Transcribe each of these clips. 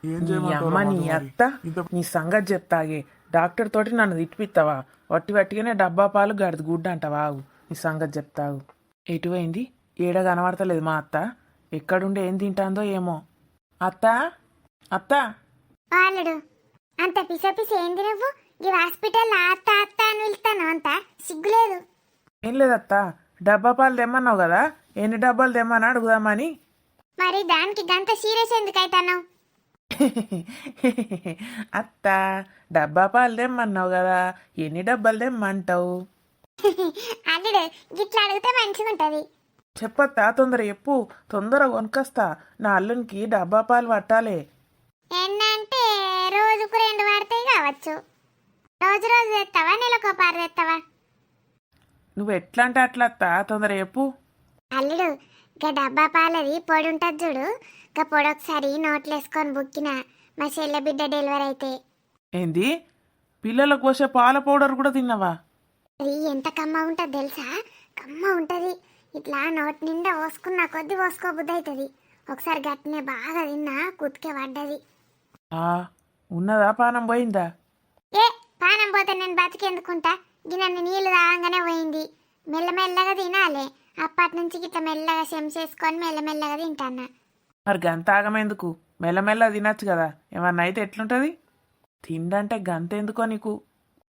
ఏం నీ అమ్మ చేయమంటావురా నీ మధు మరి? అత్త ఇంత నీ సంగతి చెప్తాగే. డాక్టర్ తోటి నన్ను తిట్టిపిస్తావా? వట్టి వట్టిగానే డబ్బా పాలు గడిది గుడ్డ అంటావా? ఆగు, నీ సంగతి చెప్తావు. ఎటువైంది? ఏడ కనబడతలేదు మా అత్త. ఎక్కడుండి ఏం తింటాందో ఏమో. అత్త, అత్త. వాళ్ళడు అంత పిస ఏంది నువ్వు? ఈ హాస్పిటల్ అత్త అత్త అని వెళ్తాను అంత సిగ్గులేదు. ఏం లేదత్త, డబ్బా పాలు తెమ్మన్నావు కదా, ఎన్ని డబ్బాలు తెమ్మని అడుగుదామని. మరి దానికి గంత సీరియస్ ఎందుకు అవుతాను? అత్త, డబ్బా పాలు తెమ్మన్నావు కదా, ఎన్ని డబ్బాలు తెమ్మంటావు? అల్లుడు గిట్లా అడిగితే మంచిగా ఉంటది. చెప్పత్తా, తొందర చెప్పు. తొందరగా కొనుకొస్తా. నా అల్లునికి డబ్బా పాలు పట్టాలి. ఎన్నంటే రోజుకు 2 పడతాయి కావచ్చు. రోజు రోజు తెస్తావా, నెలకు పారు తెస్తావా? నువ్వు ఎట్లా అంటే అట్లా అత్తా, తొందర చెప్పు. అల్లుడు గా డబ్బా పాలది పొడి ఉంటుంది చూడు, గా పొడి ఒకసారి నోట్లు వేసుకొని బుక్కిన మా చెల్లె బిడ్డ డెలివరీ అయితే. ఏంది? పిల్లలకు పోసే పాల పౌడర్ కూడా తిన్నావా? అది ఎంత కమ్మ ఉంటుంది తెలుసా? కమ్మ ఉంటుంది. ఇట్లా నోటి నిండా పోసుకున్న కొద్ది పోసుకోబుద్ది అవుతుంది. ఒకసారి గట్టినే బాగా తిన్నా కుతికే పడ్డది. ఆ, ఉన్నదా? పానం పోయిందా? ఏ పానం పోతే నేను బతికెందుకుంటా? గిన్నె నీళ్లు తాగంగానే పోయింది. మెల్లమెల్లగా తినాలి. అప్పటి నుంచి గిట్ల మెల్లగా చెంచేసుకొని మెల్లమెల్లగా తింటాన్నా. మరి గంత ఆగమెందుకు? మెల్లమెల్ల తినచ్చు కదా. ఏమన్నా అయితే ఎట్లుంటది? తిండంటే గంత ఎందుకో నీకు?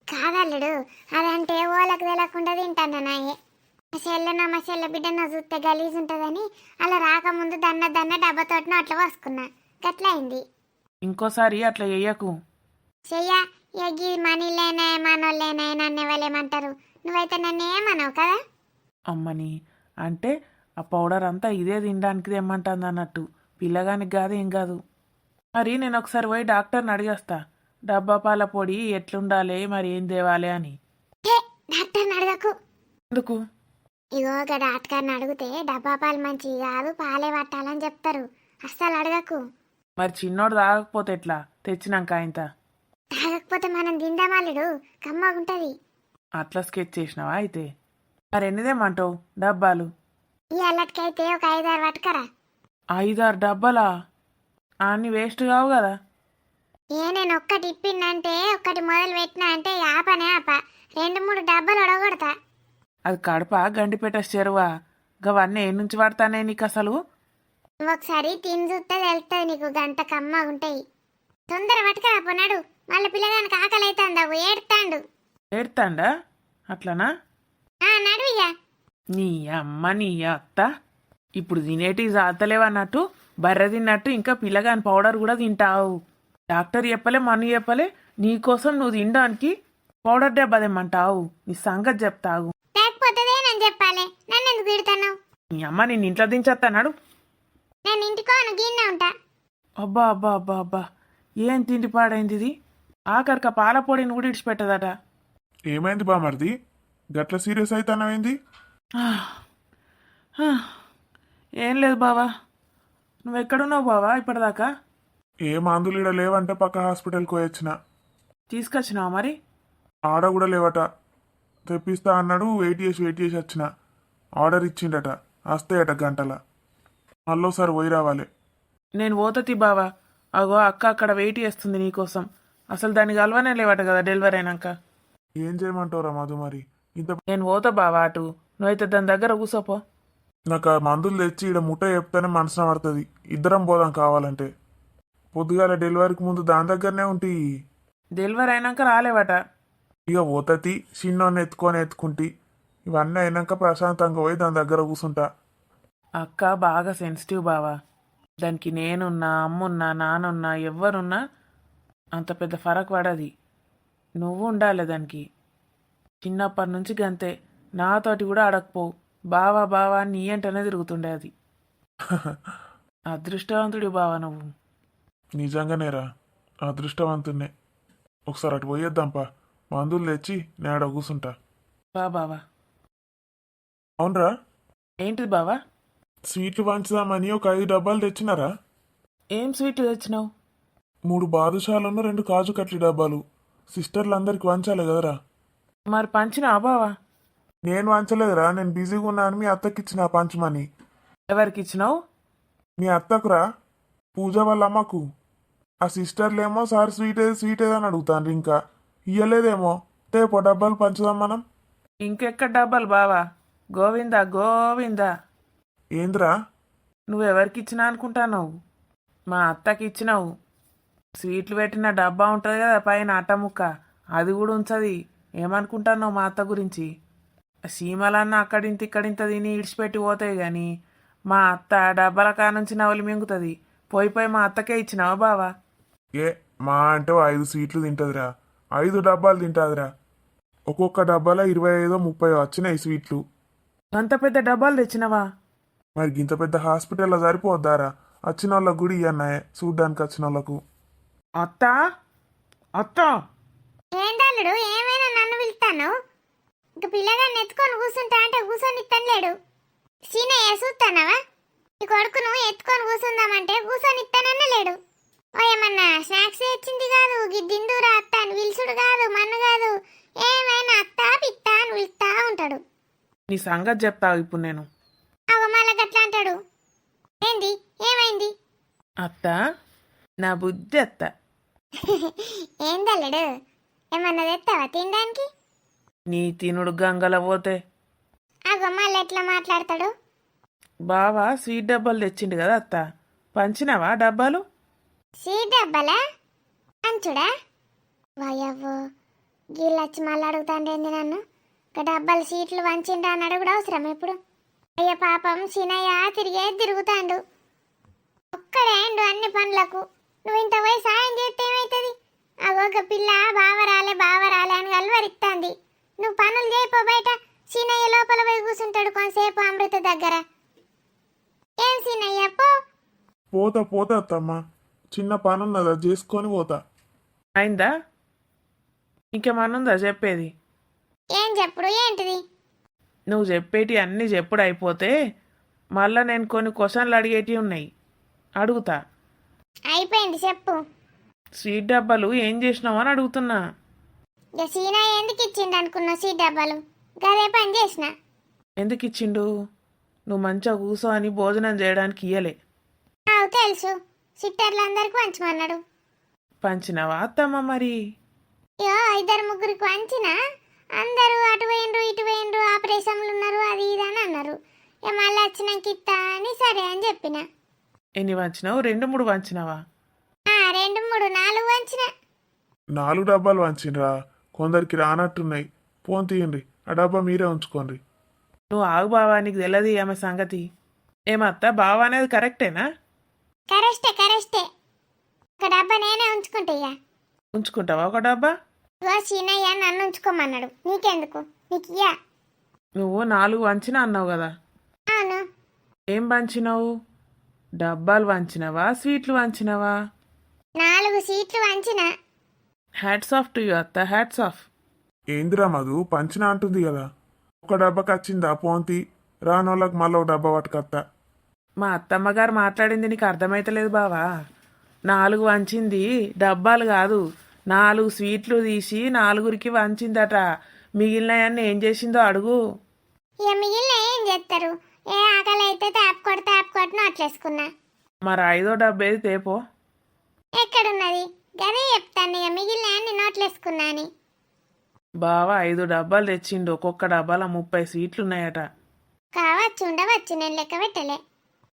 కాదల్లుడు, అదంటే ఓలకు తెలకుండా తింటాన్నా నాయే. మా చెల్లె బిడ్డను చూస్తే గలీజ్ ఉంటుందని అలా రాకముందు దన్న డబ్బతోటి నోట్లో పోసుకున్నా. గట్లా అయింది. ఇంకోసారి అట్లా చెయ్యకు. చెయ్య ఎగ్గి మనీలేనా మనోళ్ళేనా నన్ను ఎవరేమంటారు? నువ్వైతే నన్ను ఏమన్నావు కదా. అమ్మని అంటే ఆ పౌడర్ అంతా ఇదే తినడానికి తెమ్మంటుంది అన్నట్టు. పిల్లగానికి కాదు, ఏం కాదు. మరి నేను ఒకసారి పోయి డాక్టర్ని అడిగేస్తా, డబ్బా పాల పొడి ఎట్లుండాలి, మరి ఏం తేవాలి అని. హే డాక్టర్ని అడగకు. ఎందుకు? ఇగో ఒక డాక్టర్ని అడిగితే డబ్బా పాలు మంచివి కాదు, పాలే పట్టాలని చెప్తారు. అస్సలు అడగకు. మరి చిన్నోడు తాగకపోతే ఎట్లా? తెచ్చినాక ఇంత తాగకపోతే మనం తిందామాలుడు, కమ్మగుంటది. అట్లా స్కెచ్ చేసినావా అయితే? మరి ఎన్ని తెమ్మంటావు డబ్బాలు? ఈ అల్లటికైతే ఒక 5-6 పట్టుకరా. 5-6 డబ్బాలా? అన్ని వేస్ట్ కావు కదా. నేను ఒక్కటి ఇప్పిందంటే, ఒక్కటి మొదలు పెట్టినా అంటే ఆపనే ఆప. 2-3 డబ్బాలు ఒడగొడతా. అది కడప గండిపేట చెరువా? గవన్నీ ఏ నుంచి పడతానే నీకు అసలు? ఒకసారి తిని చూస్తే తెలుస్తుంది నీకు, గంట కమ్మగుంటాయి. తొందర పట్టుకరా పోనాడు, మళ్ళీ పిల్లగానికి ఆకలి అవుతుందావు ఏడుతాండు. ఏడుతాండా? అట్లనా? నడువియ్యా. నీ అమ్మ నీ అత్త ఇప్పుడు తినేటివి జాతలేవన్నట్టు బర్రె తిన్నట్టు ఇంకా పిల్లగాని పౌడర్ కూడా తింటావు. డాక్టర్ చెప్పలే, మను చెప్పలే, నీకోసం నువ్వు తినడానికి పౌడర్ డబ్బా తెమ్మంటావు. నీ సంగతి చెప్తావు. లేకపోతే నేను చెప్పాలి, నన్ను ఎందుకు తిడుతున్నావు? నీ అమ్మ నేను ఇంట్లో దించేస్తాడు. నేను ఇంటికోను గిన్నె ఉంటా. అబ్బా అబ్బా అబ్బా అబ్బా, ఏం తిండి పాడైంది ఇది. ఆఖరిక పాల పొడిని కూడా ఇడిచిపెట్టదట. ఏమైంది బామర్ది? గట్ల సీరియస్ అవుతానవేంది? ఏం లేదు బావా. నువ్వెక్కడున్నావు బావా ఇప్పటిదాకా? ఏ మందులు ఈడ లేవంటే పక్క హాస్పిటల్కి పోయొచ్చిన. తీసుకొచ్చినావా మరి? ఆడ కూడా లేవట. తెప్పిస్తా అన్నాడు, వెయిట్ చేసి వచ్చిన. ఆర్డర్ ఇచ్చిండట, వస్తాయట గంటల. మళ్ళోసారి పోయి రావాలి. నేను పోతతి బావా. అగో అక్క అక్కడ వెయిట్ చేస్తుంది నీకోసం. అసలు దాన్ని కలవనే లేవట కదా డెలివరీ అయినాక. ఏం చేయమంటావురా మధు మరి? ఇంత నేను పోతా బావా అటు. నువ్వైతే దాని దగ్గర కూసోపో. నాకు ఆ మందులు తెచ్చి ఈడ ముట్ట చెప్తానే మనసున పడుతుంది. ఇద్దరం పోదాం కావాలంటే. పొద్దుగాల డెలివరీకి ముందు దాని దగ్గరనే ఉంటి. డెలివరీ అయినాక రాలేవట. ఇక పోతతి చిన్నోన్ని ఎత్తుకుంటి. ఇవన్నీ అయినాక ప్రశాంతంగా పోయి దాని దగ్గర కూర్చుంటా. అక్క బాగా సెన్సిటివ్ బావా. దానికి నేనున్నా, అమ్మున్నా, నానున్నా, ఎవ్వరున్నా అంత పెద్ద ఫరక్ పడది. నువ్వు ఉండాలి దానికి. చిన్నప్పటి నుంచి గంతే. నాతోటి కూడా అడగపోవు. బావా బావా నీ అంటనే తిరుగుతుండే అది. అదృష్టవంతుడి బావా నువ్వు. నిజంగానేరా, అదృష్టవంతున్నే. ఒకసారి అటు పోయేద్దాంపా. మందులు తెచ్చి నేడ కూర్చుంటా. బావా. అవునరా, ఏంటిది బావా? స్వీట్లు పంచుదామని ఒక 5 డబ్బాలు తెచ్చినారా? ఏం స్వీట్ తెచ్చినావు? 3 బాదుషాలను 2 కాజు కట్లీ డబ్బాలు. సిస్టర్లందరికి వంచాలి కదరా. మరి పంచినావా బావా? నేను వంచలేదురా, నేను బిజీగా ఉన్నా అని మీ అత్తకిచ్చిన పంచమని. ఎవరికి ఇచ్చినావు? మీ అత్తకురా, పూజ వాళ్ళ అమ్మకు. ఆ సిస్టర్లేమో సార్ స్వీట్ ఏదని అడుగుతాను ఇంకా ఇయ్యలేదేమో తేపో డబ్బాలు పంచుదాం మనం. ఇంకెక్కడ డబ్బాలు బావా? గోవిందా గోవిందా. ఏంద్రా నువ్వెవరికి ఇచ్చినా అనుకుంటున్నావు? మా అత్తకి ఇచ్చినావు. స్వీట్లు పెట్టిన డబ్బా ఉంటుంది కదా పైన అట్టముక్క, అది కూడా ఉంచది. ఏమనుకుంటున్నావు మా అత్త గురించి? సీమలన్న అక్కడింత ఇక్కడింత తిని ఇడిచిపెట్టి పోతాయి కానీ మా అత్త డబ్బాల కానుంచి నవలి మింగుతుంది. పోయి మా అత్తకే ఇచ్చినావా బావా? ఏ మా అంటే 5 స్వీట్లు తింటదిరా, 5 డబ్బాలు తింటాదిరా. ఒక్కొక్క డబ్బాలో 25-30 వచ్చినాయి స్వీట్లు. అంత పెద్ద డబ్బాలు తెచ్చినవా? మరి ఇంత పెద్ద హాస్పిటల్లో సరిపోద్దారా? వచ్చిన వాళ్ళకు కూడా ఇయ్యన్నాయే చూడ్డానికి వచ్చిన వాళ్ళకు. అత్త అత్త ఏందల్లుడు ఏమైనా నన్ను పిలుస్తాను? ఇంక పిల్లగాన్ని ఎత్తుకొని కూర్చుంటా అంటే కూర్చొని ఇత్తలేడు. సీనయ్య చూస్తానవా? ఈ కొడుకును ఎత్తుకొని కూర్చుందామంటే కూర్చొని ఇస్తానన్న లేడు. ఓ ఏమన్నా స్నాక్స్ తెచ్చింది కాదు, గిద్దిందురా అత్త అని పిలుచుడు కాదు, మన్ను కాదు, ఏమైనా అత్త పిత్త అని పిలుస్తా ఉంటాడు. నీ సంగతి చెప్తావు ఇప్పుడు నేను. అవ మళ్ళా గట్లా అంటాడు. ఏంది ఏమైంది? అత్త నా బుద్ధి అత్త. ఏందల్లుడు ఏమన్నా తెస్తావా తినడానికి? నీ తినుడు గంగల పోతే. అగో మళ్ళీ ఎట్లా మాట్లాడతాడు? బావా స్వీట్ డబ్బాలు తెచ్చిండు కదా అత్త, పంచినావా డబ్బాలు? సీట్ డబ్బాలా అంచుడా? వయవ్వో గీళ్ళొచ్చి మళ్ళీ అడుగుతాండేంది నన్ను? ఒక డబ్బాలు సీట్లు వంచిండా అని అడుగుడు అవసరం ఇప్పుడు? అయ్య పాపం చిన్నయ్య తిరుగుతాండు. ఒక్కడేండు అన్ని పనులకు. నువ్వు ఇంత పోయి సాయం చేస్తే ఏమవుతుంది? అగొక పిల్ల బావరాలే అని కలవరిస్తాంది. నువ్వు పనులు చేయిపో బయట. సీనయ్య లోపల పోయి కూర్చుంటాడు కొంతసేపు అమృత దగ్గర. ఏం సీనయ్య పోతా అత్తమ్మా, చిన్న పని ఉన్నదా చేసుకొని పోతా. అయిందా? ఇంకేమన్నుందా చెప్పేది? ఏం చెప్పుడు ఏంటిది? నువ్వు చెప్పేటి అన్నీ చెప్పుడు అయిపోతే మళ్ళా నేను కొన్ని క్వశ్చన్లు అడిగేటివి ఉన్నాయి, అడుగుతా. అయిపోయింది చెప్పు. స్వీట్ డబ్బాలు ఏం చేసినావు అని అడుగుతున్నా. ఇక సీనయ్య ఎందుకు ఇచ్చిండు అనుకున్నావు సీట్ డబ్బాలు? గదే పని చేసిన. ఎందుకు ఇచ్చిండు? నువ్వు మంచిగా కూసో అని భోజనం చేయడానికి ఇయ్యలే. అవు తెలుసు, సిట్టర్లందరికి పంచమన్నాడు. పంచినావా అత్తమ్మ మరి? ఇయో 2-3కి వంచిన. అందరూ అటు పోయిండ్రు ఇటు పోయిండ్రు, ఆపరేషన్లు ఉన్నారు అది ఇది అని అన్నారు. ఇక మళ్ళీ వచ్చినాక ఇత్తా అని సరే అని చెప్పిన. ఎన్ని వంచినావు? 2-3 వంచినావా? 2, 3, 4 వంచిన. 4 డబ్బాలు వంచిండ్రా, కొందరికి రానట్టున్నాయి. ఫోన్ తీయండి, ఆ డబ్బా మీరే ఉంచుకోండి. నువ్వు ఆగు బావా, నీకు తెలియదు ఆమె సంగతి. ఏమత్తా బావా అనేది కరెక్టేనా? కరెస్టే. ఒక డబ్బా నేనే ఉంచుకుంటా. ఇక ఉంచుకుంటావా ఒక డబ్బా? ఇగో సీనయ్య నన్ను ఉంచుకోమన్నాడు. నీకెందుకు? నీకు ఇయ్యా. నువ్వు 4 వంచినా అన్నావు కదా, అవును. ఏం వంచినావు? డబ్బాలు వంచినవా స్వీట్లు వంచినవా? 4 సీట్లు వంచిన. హ్యాట్స్ ఆఫ్ టు యూ అత్త, హ్యాట్స్ ఆఫ్. ఏందిరా మధు పంచిన అంటుంది కదా, ఒక డబ్బాకి వచ్చిందా పోంతి, రానోళ్ళకి మళ్ళీ ఒక డబ్బా పట్టుకత్తా. మా అత్తమ్మగారు మాట్లాడింది నీకు అర్థమైతలేదు బావా. 4 వంచింది డబ్బాలు కాదు, 4 స్వీట్లు తీసి 4గురికి వంచిందట. మిగిలినవన్నీ ఏం చేసిందో అడుగు. ఇక మిగిలిన ఏం చేస్తారు? ఏ ఆకలి అయితే ట్యాప్ కొట్టి నోట్లేసుకున్నా. మరి 5వ డబ్బేది తేపో. ఎక్కడున్నది? గదే చెప్తాను. ఇక మిగిలిన అన్ని నోట్లేసుకున్నా అని. బావా 5 డబ్బాలు తెచ్చిండు, ఒక్కొక్క డబ్బాలో 30 స్వీట్లు ఉన్నాయట. కావచ్చు, ఉండవచ్చు, నేను లెక్క పెట్టలే.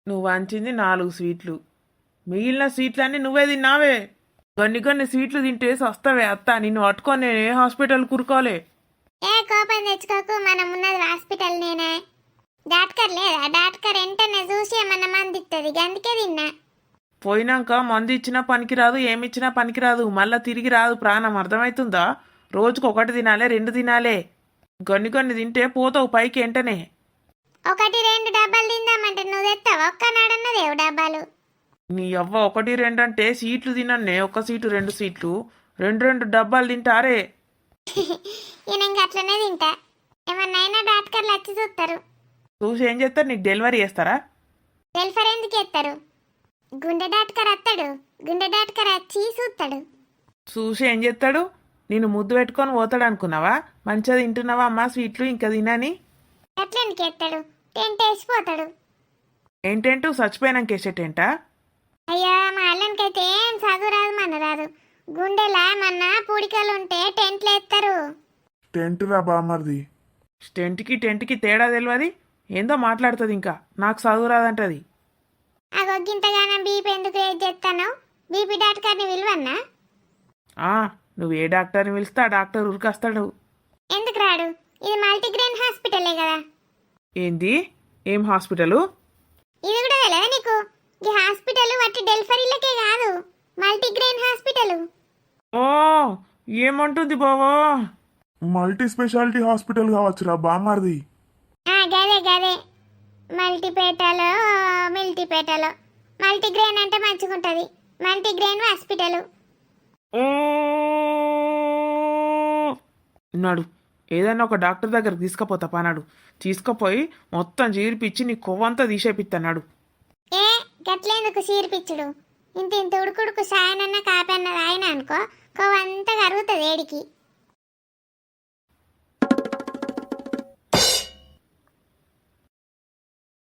నువ్వు వంచింది 4 స్వీట్లు, మిగిలిన స్వీట్లన్నీ నువ్వే తిన్నావే. కొన్ని స్వీట్లు తింటే వస్తావే అత్త, నిన్ను పట్టుకొని నేను ఏ హాస్పిటల్ కూరుకోలే. ఏ కోపం తెచ్చుకోకు, మనం ఉన్నది హాస్పిటల్. నేనే డాక్టర్ లేదా? డాక్టర్ వెంటనే చూసి ఏమన్నా మంది ఇస్తుంది, అందుకే తిన్నా. పోయినాక మందు ఇచ్చినా పనికిరాదు, ఏమిచ్చినా పనికిరాదు, మళ్ళా తిరిగి రాదు ప్రాణం, అర్థమవుతుందా? రోజుకు 1 తినాలే, 2 తినాలే. కొన్ని తింటే పోతావు పైకి వెంటనే. 1, 2 డబ్బాలు తిందామంటే నువ్వు తెస్తావా? ఒక్కనాడన్నా దేవు డబ్బాలు. నీ అవ్వ 1, 2 అంటే సీట్లు తినన్నే, 1 సీటు 2 సీట్లు, 2 డబ్బాలు తింటారే. నేను ఇంక అట్లనే తింటా. ఏమన్నా అయినా డాక్టర్లు వచ్చి చూస్తారు. చూసి ఏం చేస్తారు? నీకు డెలివరీ చేస్తారా? డెలివరీ ఎందుకు చేస్తారు? గుండె డాక్టర్ వస్తాడు, గుండె డాక్టర్ వచ్చి చూస్తాడు. చూసి ఏం చేస్తాడు? నేను ముద్దు పెట్టుకొని పోతాడు అనుకున్నావా? మంచిగా తింటున్నావా అమ్మా స్వీట్లు ఇంకా తినని? ఎట్లెందుకు ఎత్తాడు? టెంట్ వేసిపోతాడు. ఏంటంటూ చచ్చిపోయినాక వేసేటేంటా? అయ్యా మా అల్లనికైతే ఏం చదువు రాదు మన రాదు. గుండెలా మన పూడికలు ఉంటే టెంట్లు ఎత్తారు. టెంట్ రా బామ్మర్ది. టెంట్కి తేడా తెలియదు. ఏందో మాట్లాడుతుంది ఇంకా. నాకు చదువు రాదంటది. ఆ గొగ్గింతగానం బీపీ ఎందుకు ఏది చేస్తాను? బీపీ డాక్టర్ని విలువన్నా? నువ్వు ఏ డాక్టర్ని పిలిస్తే ఆ డాక్టర్ ఉరికొస్తాడు. ఎందుకు రాడు? ఇది మల్టీగ్రెయిన్ హాస్పిటలే కదా. ఏంది? ఏం హాస్పిటలు? ఇది కూడా తెలియదా నీకు? ఈ హాస్పిటల్ వట్టి డెలివరీలకే కాదు, మల్టీగ్రెయిన్ హాస్పిటల్. ఓ ఏమంటుంది బావా? మల్టీ స్పెషాలిటీ హాస్పిటల్ కావచ్చురా బామ్మర్ది. గదే గదే, మల్టీపేటలో మిల్టీపేటలో మల్టీగ్రెయిన్ అంటే మంచిగుంటది. Multigrain hospital. ఓ నాడు ఏదైనా ఒక డాక్టర్ దగ్గరకు తీసుకుపోతా పనాడు. తీసుకుపోయి మొత్తం చీరిపిచ్చి నీ కొవ్వంతా తీసేపిత్తన్నాడు. ఏ గట్లేందుకు సీరిపిచ్చుడు? ఇంత ఇంత ఉడుకుడుకు సాయనన్న కాపన్నది ఆయన అనుకో, కొవ్వంతా కరుగుతుంది ఏడికి.